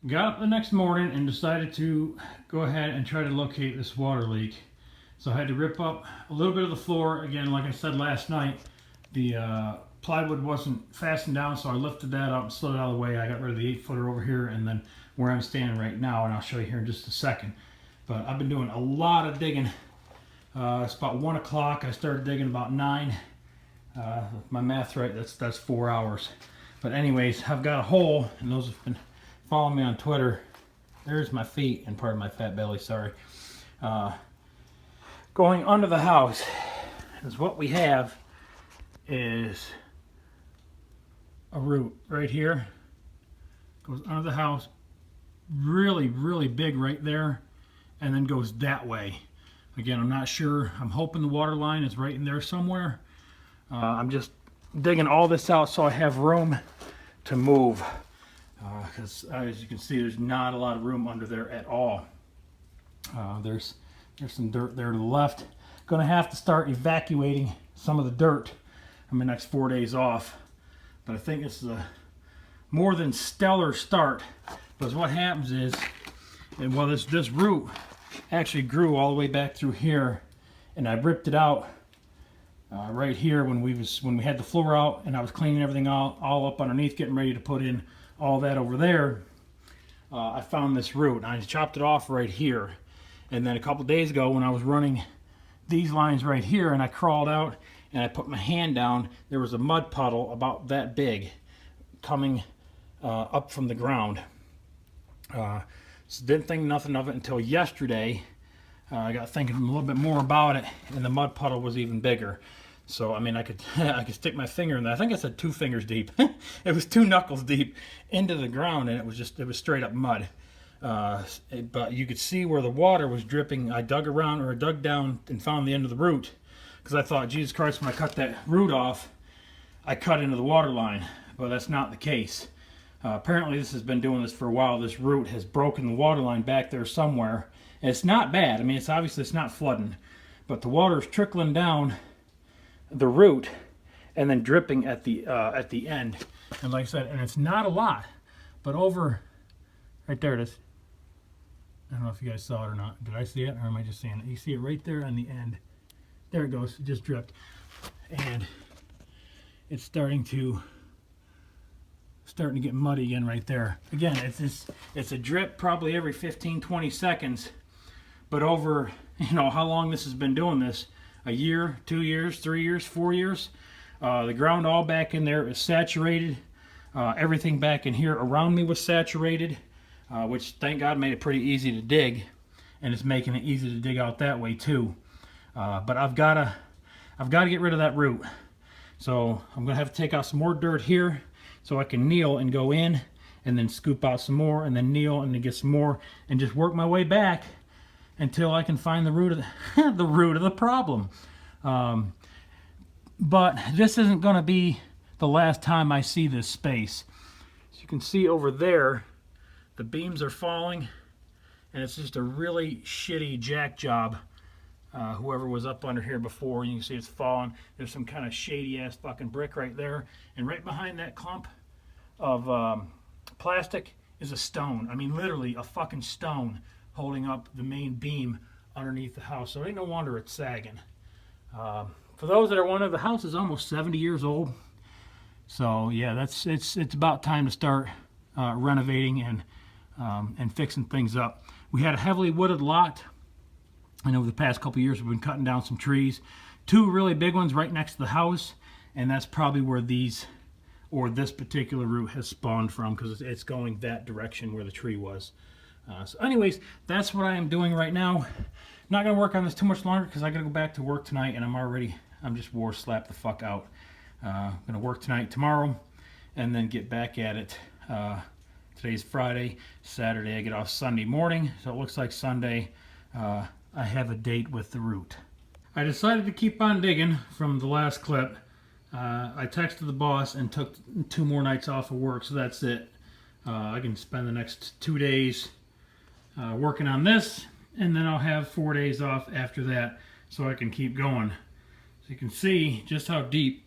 Got up the next morning and decided to go ahead and try to locate this water leak. So I had to rip up a little bit of the floor. Again, like I said last night, the plywood wasn't fastened down, so I lifted that up and slid it out of the way. I got rid of the 8-footer over here and then where I'm standing right now, and I'll show you here in just a second. But I've been doing a lot of digging. It's about 1 o'clock. I started digging about 9. If my math's right, that's 4 hours. But anyways, I've got a hole, and those have been following me on Twitter. There's my feet and part of my fat belly, sorry. Going under the house is what we have is a root right here. Goes under the house, really, really big right there, and then goes that way. Again, I'm not sure. I'm hoping the water line is right in there somewhere. I'm just digging all this out so I have room to move. Because as you can see, there's not a lot of room under there at all. There's some dirt there to the left. Gonna have to start evacuating some of the dirt on my next 4 days off. But I think this is a more than stellar start. Because what happens is, and well, this root actually grew all the way back through here, and I ripped it out right here when we had the floor out, and I was cleaning everything all up underneath, getting ready to put in all that over there. I found this root and I chopped it off right here, and then a couple days ago when I was running these lines right here and I crawled out and I put my hand down, there was a mud puddle about that big coming up from the ground. So didn't think nothing of it until yesterday. I got thinking a little bit more about it, and the mud puddle was even bigger. So I mean, I could stick my finger in there. I think I said 2 fingers deep. It was 2 knuckles deep into the ground, and it was straight up mud. But you could see where the water was dripping. I dug down and found the end of the root, because I thought, Jesus Christ, when I cut that root off, I cut into the water line. But that's not the case. Apparently, this has been doing this for a while. This root has broken the water line back there somewhere. And it's not bad. I mean, it's obviously not flooding, but the water is trickling down the root and then dripping at the end. And like I said, and it's not a lot, but over right there it is. I don't know if you guys saw it or not. Did I see it, or am I just seeing it? You see it right there on the end. There it goes. It just dripped, and it's starting to get muddy again right there. Again, it's a drip probably every 15-20 seconds, but over, you know, how long this has been doing this, a year, 2 years, 3 years, 4 years. The ground all back in there is saturated. Everything back in here around me was saturated, which thank God made it pretty easy to dig, and it's making it easy to dig out that way too. But I've got to get rid of that root. So I'm gonna have to take out some more dirt here, so I can kneel and go in, and then scoop out some more, and then kneel and then get some more, and just work my way back until I can find the root of the root of the problem. But this isn't going to be the last time I see this space. As you can see over there, the beams are falling, and it's just a really shitty jack job. Whoever was up under here before, you can see it's falling. There's some kind of shady ass fucking brick right there, and right behind that clump of plastic is a stone. I mean, literally a fucking stone holding up the main beam underneath the house. So ain't no wonder it's sagging. For those that are wondering, the house is almost 70 years old. So yeah, it's about time to start renovating and fixing things up. We had a heavily wooded lot, and over the past couple of years we've been cutting down some trees. 2 really big ones right next to the house, and that's probably where these, or this particular root has spawned from, because it's going that direction where the tree was. So anyways, that's what I am doing right now. Not going to work on this too much longer because I got to go back to work tonight, and I'm just war slapped the fuck out. I'm going to work tonight, tomorrow, and then get back at it. Today's Friday. Saturday I get off Sunday morning, so it looks like Sunday I have a date with the root. I decided to keep on digging from the last clip. I texted the boss and took 2 more nights off of work, so that's it. I can spend the next 2 days working on this, and then I'll have 4 days off after that so I can keep going. So you can see just how deep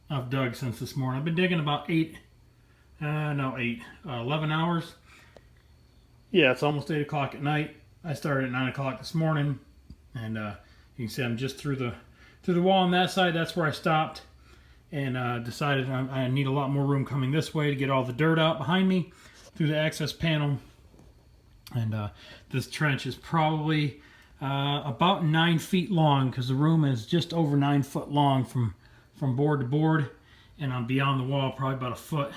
I've dug since this morning. I've been digging about 11 hours. yeah, it's almost 8 o'clock at night. I started at 9 o'clock this morning, and you can see I'm just through the wall on that side. That's where I stopped, and decided I need a lot more room coming this way to get all the dirt out behind me through the access panel. And this trench is probably about 9 feet long, because the room is just over 9 foot long from board to board, and I'm beyond the wall probably about a foot.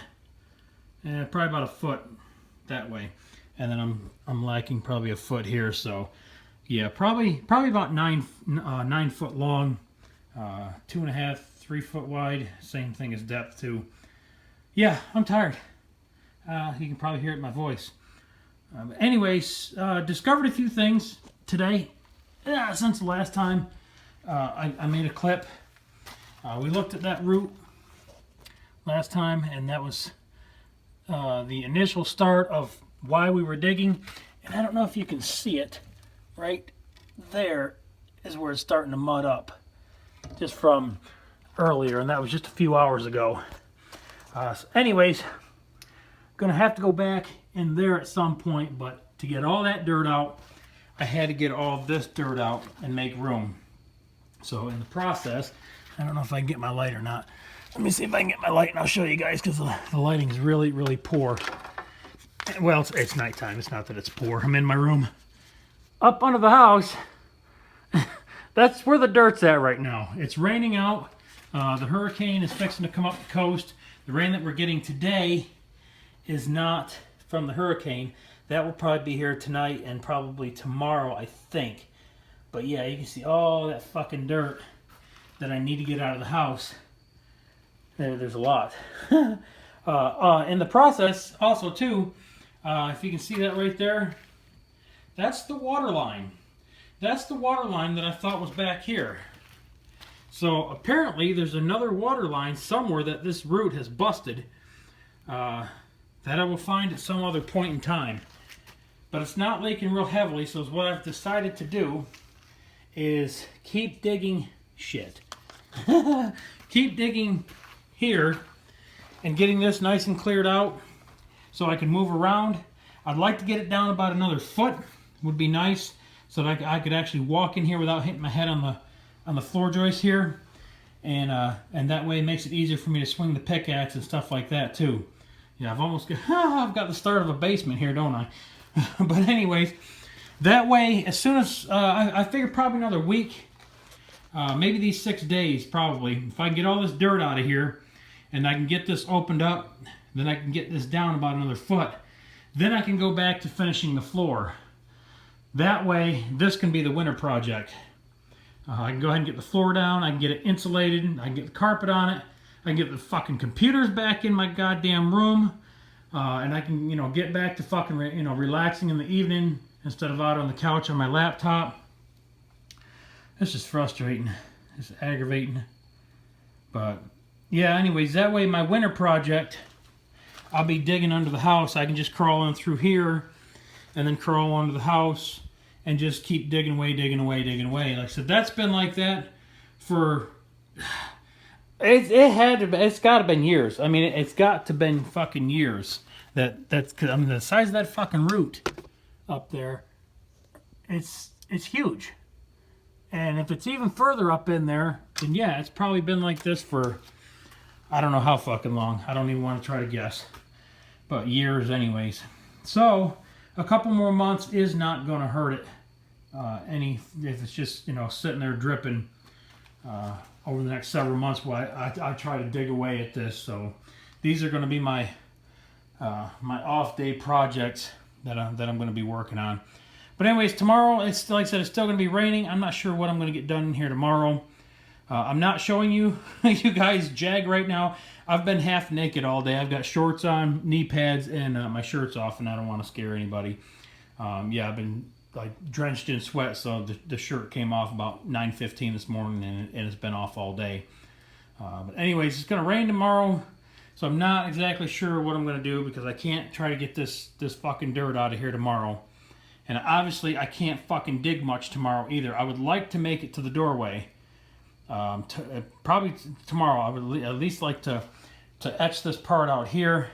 Probably about a foot that way, and then I'm lacking probably a foot here. So yeah, probably about 9 foot long, 2.5, 3 foot wide. Same thing as depth too. Yeah, I'm tired. You can probably hear it in my voice. Anyways, discovered a few things today since the last time I made a clip. We looked at that route last time, and that was the initial start of why we were digging. And I don't know if you can see it. Right there is where it's starting to mud up, just from earlier, and that was just a few hours ago. So anyways, gonna have to go back in there at some point, but to get all that dirt out, I had to get all this dirt out and make room. So in the process, I don't know if I can get my light or not. Let me see if I can get my light, and I'll show you guys, because the lighting is really, really poor. Well, it's nighttime. It's not that it's poor. I'm in my room. Up under the house, that's where the dirt's at right now. It's raining out. The hurricane is fixing to come up the coast. The rain that we're getting today is not from the hurricane. That will probably be here tonight and probably tomorrow, I think. But yeah, you can see all that fucking dirt that I need to get out of the house. There's a lot. In the process, also too, if you can see that right there, that's the water line. That's the water line that I thought was back here. So apparently there's another water line somewhere that this root has busted, that I will find at some other point in time. But it's not leaking real heavily, so what I've decided to do is keep digging shit. Keep digging here and getting this nice and cleared out so I can move around. I'd like to get it down about another foot. Would be nice, so that I could actually walk in here without hitting my head on the floor joist here, and that way it makes it easier for me to swing the pickaxe and stuff like that too. Yeah, I've got the start of a basement here, don't I? But anyways, that way, as soon as I figure probably another week, maybe these 6 days probably, if I can get all this dirt out of here and I can get this opened up, then I can get this down about another foot. Then I can go back to finishing the floor. That way, this can be the winter project. I can go ahead and get the floor down, I can get it insulated, I can get the carpet on it, I can get the fucking computers back in my goddamn room, and I can, get back to fucking, relaxing in the evening instead of out on the couch on my laptop. It's just frustrating. It's aggravating. But, yeah, anyways, that way my winter project, I'll be digging under the house. I can just crawl in through here and then crawl under the house and just keep digging away, digging away, digging away. Like I said, that's been like that for... It's got to been years. I mean, it's got to been fucking years. The size of that fucking root up there, it's huge. And if it's even further up in there, then yeah, it's probably been like this for, I don't know how fucking long. I don't even want to try to guess. But years anyways. So, a couple more months is not going to hurt it if it's just, sitting there dripping over the next several months while I try to dig away at this. So, these are going to be my off day projects that I'm going to be working on. But anyways, tomorrow, it's like I said, it's still going to be raining. I'm not sure what I'm going to get done here tomorrow. I'm not showing you guys jag right now. I've been half naked all day. I've got shorts on, knee pads, and my shirt's off, and I don't want to scare anybody. Yeah, I've been drenched in sweat, so the shirt came off about 9:15 this morning, and it's been off all day. But anyways, it's going to rain tomorrow, so I'm not exactly sure what I'm going to do because I can't try to get this fucking dirt out of here tomorrow. And obviously, I can't fucking dig much tomorrow either. I would like to make it to the doorway. Probably tomorrow. I would at least like to etch this part out here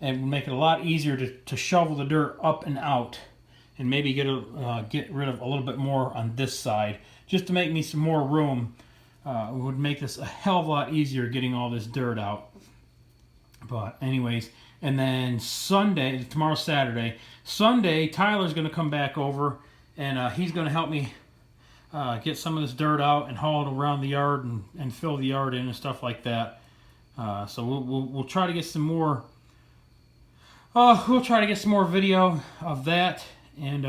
and make it a lot easier to shovel the dirt up and out, and maybe get rid of a little bit more on this side, just to make me some more room. It would make this a hell of a lot easier getting all this dirt out. But anyways, and then Sunday, tomorrow's Saturday, Sunday Tyler's going to come back over, and he's going to help me get some of this dirt out and haul it around the yard and fill the yard in and stuff like that. So we'll try to get some more. We'll try to get some more video of that, and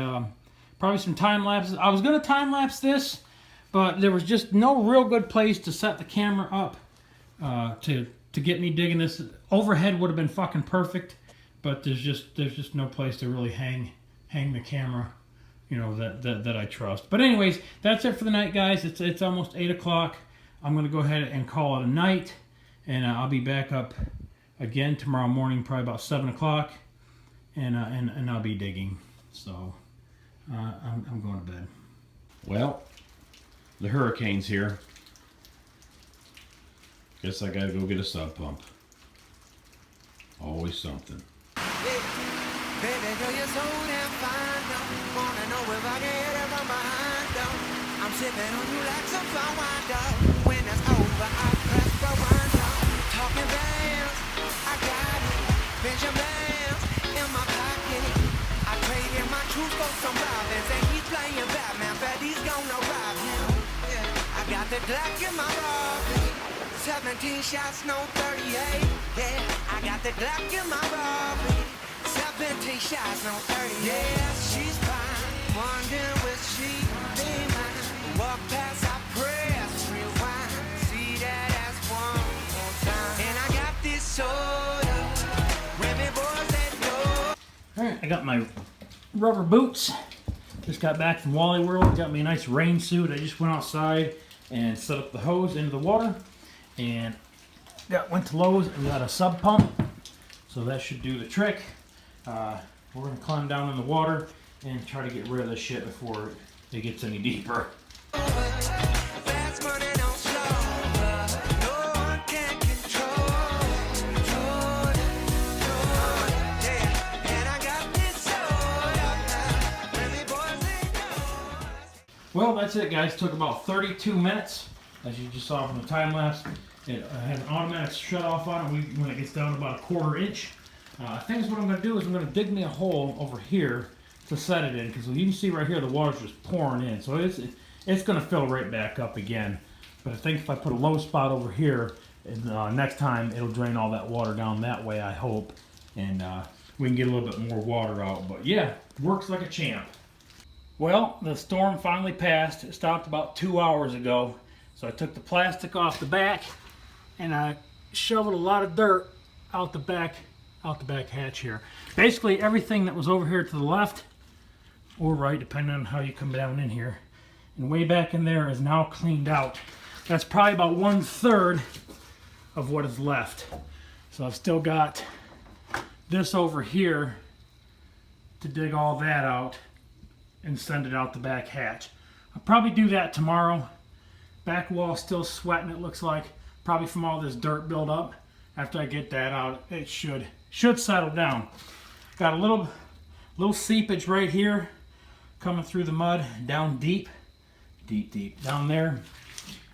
probably some time lapses. I was going to time lapse this, but there was just no real good place to set the camera up to get me digging this. Overhead would have been fucking perfect, but there's just no place to really hang the camera, you know, that I trust. But anyways, that's it for the night, guys. It's almost 8 o'clock. I'm going to go ahead and call it a night, and I'll be back up again tomorrow morning, probably about 7 o'clock, and I'll be digging. So I'm going to bed. Well, the hurricane's here. Guess I gotta go get a sub pump. Always something. Baby, do you so damn fine, though? Wanna know if I can hit it from behind, though? I'm sipping on you like some fine wine, though. When it's over, I press rewind, though. Talking bands, I got it. Benjamins in my pocket. I traded my truth for some robins, and he's playing Batman, but he's gonna rob him. Yeah, I got the Glock in my robbery. 17 shots, no 38. Yeah, I got the Glock in my robbery. 17 shots, no 30. Yeah, she's fine. Wondering will she be mine? Walk past, I press rewind. See that ass one more time. And I got this soda. Remy boys that go. Alright, I got my rubber boots. Just got back from Wally World. Got me a nice rain suit. I just went outside and set up the hose into the water. And went to Lowe's and got a sub pump, so that should do the trick. We're going to climb down in the water and try to get rid of this shit before it gets any deeper. Well, that's it, guys. Took about 32 minutes. As you just saw from the time lapse, it has an automatic shut off on it when it gets down to about a 1/4 inch. I think what I'm going to do is I'm going to dig me a hole over here to set it in, because you can see right here the water's just pouring in, so it's going to fill right back up again. But I think if I put a low spot over here, and next time it'll drain all that water down that way, I hope, and we can get a little bit more water out. But yeah, works like a champ. Well, the storm finally passed. It stopped about 2 hours ago. So I took the plastic off the back, and I shoveled a lot of dirt out the back hatch here. Basically everything that was over here to the left or right, depending on how you come down in here, and way back in there is now cleaned out. That's probably about 1/3 of what is left. So I've still got this over here to dig all that out and send it out the back hatch. I'll probably do that tomorrow. Back wall still sweating, it looks like, probably from all this dirt buildup. After I get that out, it should settle down. Got a little seepage right here coming through the mud, down deep down there.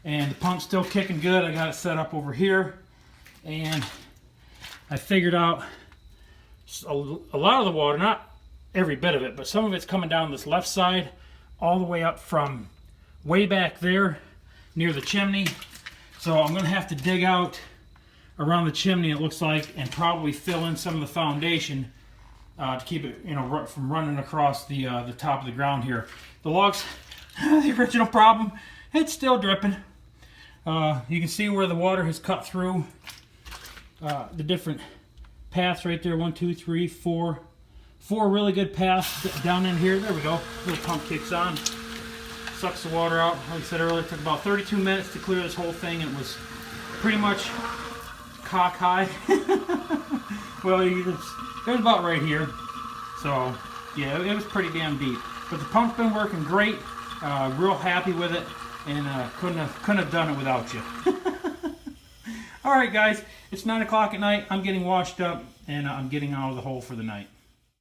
And the pump's still kicking good. I got it set up over here, and I figured out a lot of the water, not every bit of it, but some of it's coming down this left side all the way up from way back there near the chimney. So I'm going to have to dig out around the chimney, it looks like, and probably fill in some of the foundation to keep it, you know, from running across the top of the ground here. The logs, the original problem, it's still dripping. You can see where the water has cut through the different paths right there. 1, 2, 3, 4 really good paths down in here. There we go. Little pump kicks on, sucks the water out. Like I said earlier, it took about 32 minutes to clear this whole thing, and it was pretty much cock high. Well, it was about right here. So yeah, it was pretty damn deep. But the pump's been working great. Real happy with it, and couldn't have done it without you. All right, guys, it's 9 o'clock at night. I'm getting washed up. and I'm getting out of the hole for the night.